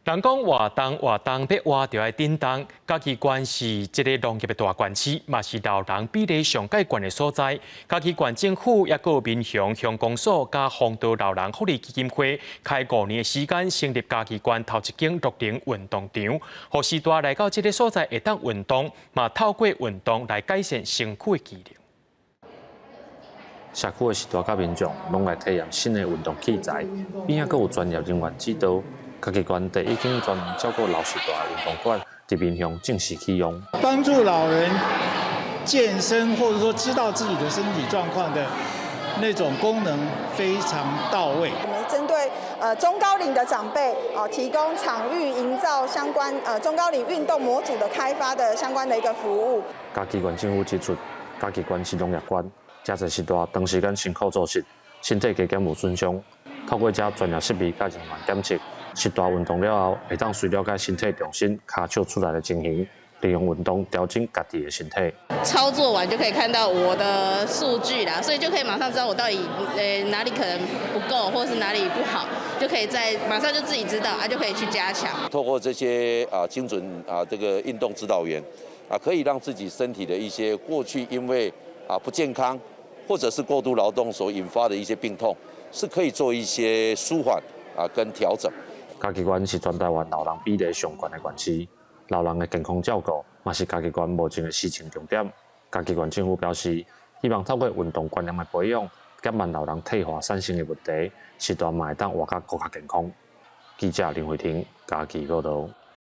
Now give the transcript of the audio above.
人讲活动要活就要振动，嘉义县是一个农业的大县市，嘛是老人比例上介悬的所在。嘉义县政府也有民雄乡公所加丰岛老人福利基金会，开5年的时间成立嘉义县头一间乐龄运动场，让时代来到这个所在会当运动，嘛透过运动来改善身躯的机能。社区的时代甲民众拢来体验新的运动器材，边仔阁有专业人员指导。嘉义县第一间专门照顾老时代的运动馆伫民雄正式启用，帮助老人健身或者说知道自己的身体状况的那种功能非常到位。我们针对中高龄的长辈提供场域营造相关中高龄运动模组的开发的相关的一个服务。嘉义县政府指出，嘉义县是农业县，加在时代长时间辛苦做事，身体加减有损伤。透过这专业设备甲人员检测，时代运动了后，会当随了解身体重心、骹笑出来的情形，利用运动调整家己的身体。操作完就可以看到我的数据啦，所以就可以马上知道我到底哪里可能不够，或是哪里不好，就可以马上就自己知道就可以去加强。透过这些精准这个运动指导员可以让自己身体的一些过去因为不健康或者是过度劳动所引发的一些病痛，是可以做一些舒缓跟调整。嘉义县是全台湾老人比例上悬的县市，老人的健康照顾嘛是嘉义县目前的施政重点。嘉义县政府表示，希望透过运动观念的培养，减慢老人退化产生的问题，时代嘛会当活较更加健康。记者林慧婷，嘉义报道。